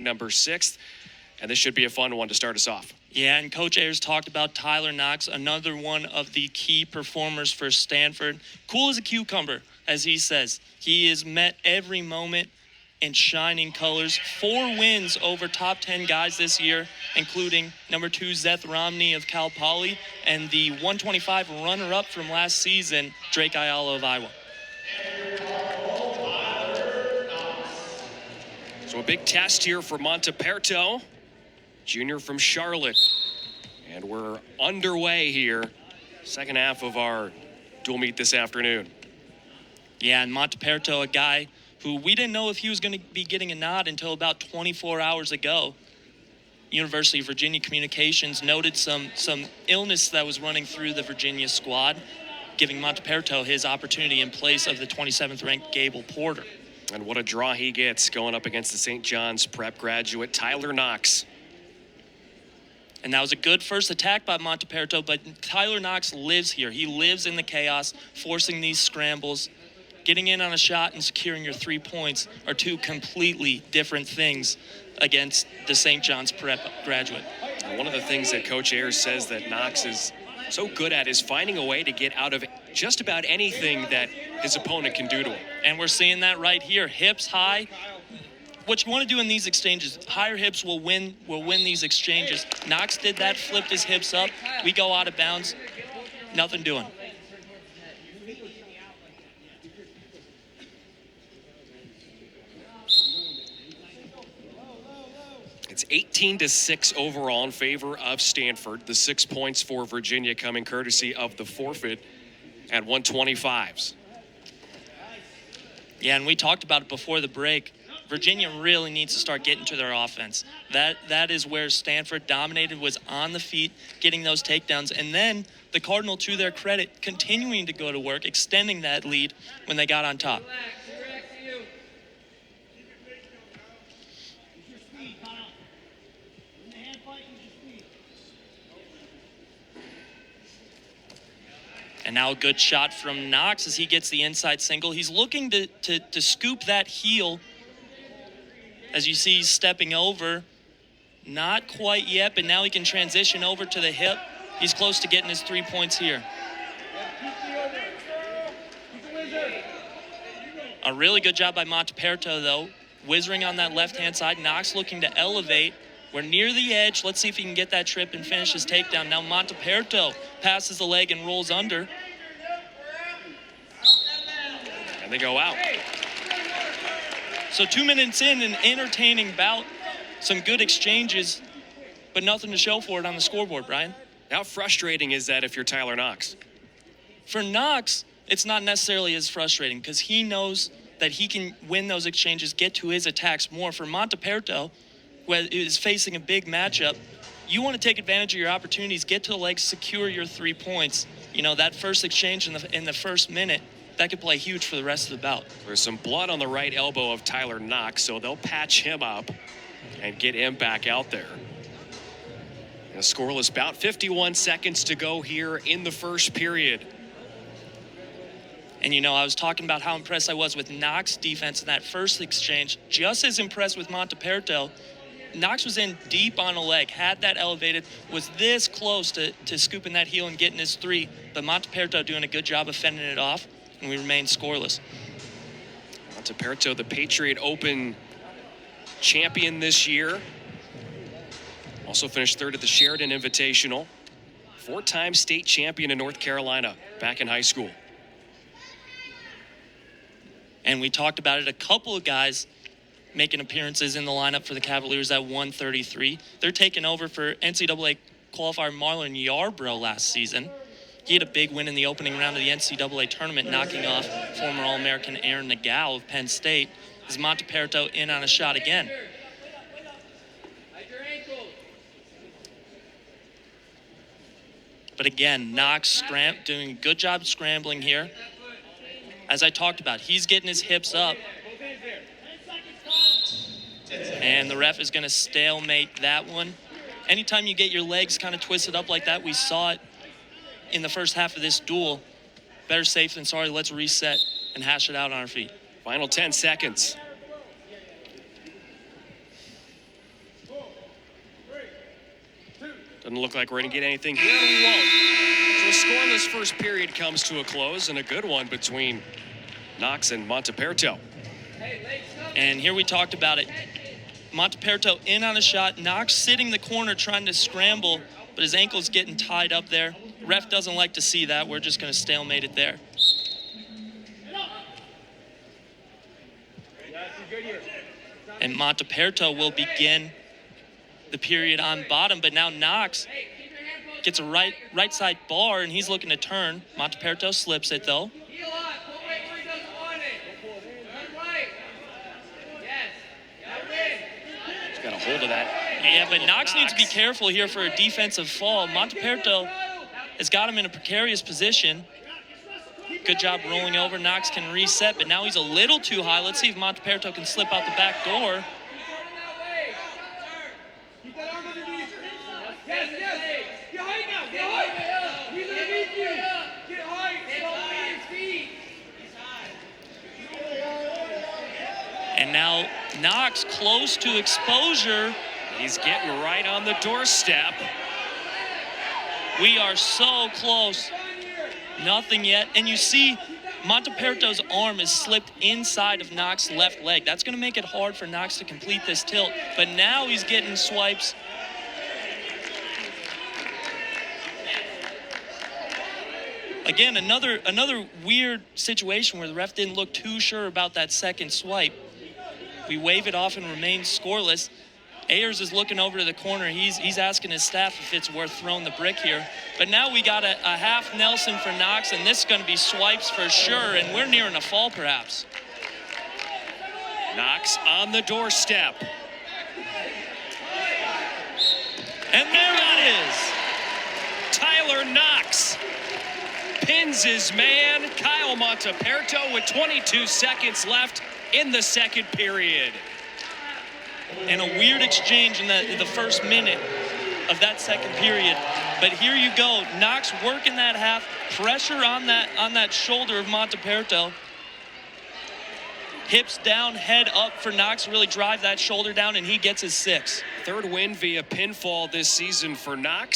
number 6th, and this should be a fun one to start us off. Yeah, and Coach Ayers talked about Tyler Knox, another one of the key performers for Stanford. Cool as a cucumber, as he says. He has met every moment in shining colors. 4 wins over top 10 guys this year, including number 2 Seth Romney of Cal Poly and the 125 runner-up from last season, Drake Ayala of Iowa. So a big test here for Montaperto, junior from Charlotte. And we're underway here, second half of our dual meet this afternoon. Yeah, and Montaperto, a guy who we didn't know if he was going to be getting a nod until about 24 hours ago. University of Virginia Communications noted some illness that was running through the Virginia squad, giving Montaperto his opportunity in place of the 27th ranked Gable Porter. And what a draw he gets going up against the St. John's Prep graduate, Tyler Knox. And that was a good first attack by Montaperto, but Tyler Knox lives here. He lives in the chaos, forcing these scrambles. Getting in on a shot and securing your 3 points are 2 completely different things against the St. John's Prep graduate. And one of the things that Coach Ayers says that Knox is so good at is finding a way to get out of just about anything that his opponent can do to him. And we're seeing that right here. Hips high. What you want to do in these exchanges, higher hips will win these exchanges. Knox did that, flipped his hips up. We go out of bounds. Nothing doing. It's 18-6 overall in favor of Stanford. The 6 points for Virginia coming courtesy of the forfeit at 125s. Yeah, and we talked about it before the break. Virginia really needs to start getting to their offense. That is where Stanford dominated, was on the feet, getting those takedowns. And then the Cardinal, to their credit, continuing to go to work, extending that lead when they got on top. And now a good shot from Knox as he gets the inside single. He's looking to scoop that heel. As you see, he's stepping over. Not quite yet, but now he can transition over to the hip. He's close to getting his 3 points here. A really good job by Montaperto, though. Whizzering on that left-hand side. Knox looking to elevate. We're near the edge. Let's see if he can get that trip and finish his takedown. Now Montaperto passes the leg and rolls under. And they go out. So 2 minutes in, an entertaining bout. Some good exchanges, but nothing to show for it on the scoreboard, Brian. How frustrating is that if you're Tyler Knox? For Knox, it's not necessarily as frustrating because he knows that he can win those exchanges, get to his attacks more. For Montaperto, who is facing a big matchup, you want to take advantage of your opportunities, get to the legs, secure your 3 points. You know, that first exchange in the first minute, that could play huge for the rest of the bout. There's some blood on the right elbow of Tyler Knox, so they'll patch him up and get him back out there. A scoreless bout, 51 seconds to go here in the first period. And, you know, I was talking about how impressed I was with Knox defense in that first exchange. Just as impressed with Montaperto. Knox was in deep on a leg, had that elevated, was this close to scooping that heel and getting his 3. But Montaperto doing a good job of fending it off, and we remain scoreless. Montaperto, the Patriot Open champion this year. Also finished 3rd at the Sheridan Invitational. 4-time state champion in North Carolina back in high school. And we talked about it, a couple of guys making appearances in the lineup for the Cavaliers at 133. They're taking over for NCAA qualifier Marlon Yarbrough last season. He had a big win in the opening round of the NCAA tournament, knocking off former All-American Aaron Nagao of Penn State. Is Montaperto in on a shot again? But again, Knox doing a good job scrambling here. As I talked about, he's getting his hips up. And the ref is going to stalemate that one. Anytime you get your legs kind of twisted up like that, we saw it in the first half of this duel. Better safe than sorry. Let's reset and hash it out on our feet. Final 10 seconds. Doesn't look like we're going to get anything here. We won't. So a scoreless first period comes to a close, and a good one between Knox and Montaperto. And here we talked about it. Montaperto in on a shot. Knox sitting in the corner trying to scramble, but his ankle's getting tied up there. Ref doesn't like to see that. We're just going to stalemate it there. And Montaperto will begin the period on bottom, but now Knox gets a right side bar, and he's looking to turn. Montaperto slips it, though. He's got a hold of that. Yeah, but Knox needs to be careful here for a defensive fall. Montaperto has got him in a precarious position. Good job rolling over. Knox can reset, but now he's a little too high. Let's see if Montaperto can slip out the back door. And now Knox close to exposure. He's getting right on the doorstep. We are so close. Nothing yet. And you see Montaperto's arm is slipped inside of Knox's left leg. That's going to make it hard for Knox to complete this tilt. But now he's getting swipes. Again, another weird situation where the ref didn't look too sure about that second swipe. We wave it off and remain scoreless. Ayers is looking over to the corner. He's asking his staff if it's worth throwing the brick here. But now we got a half Nelson for Knox, and this is going to be swipes for sure, and we're nearing a fall perhaps. Knox on the doorstep. And there it is. Tyler Knox pins his man, Kyle Montaperto, with 22 seconds left in the second period. And a weird exchange in the first minute of that second period. But here you go, Knox working that half, pressure on that shoulder of Montaperto. Hips down, head up for Knox to really drive that shoulder down, and he gets his 6. Third win via pinfall this season for Knox.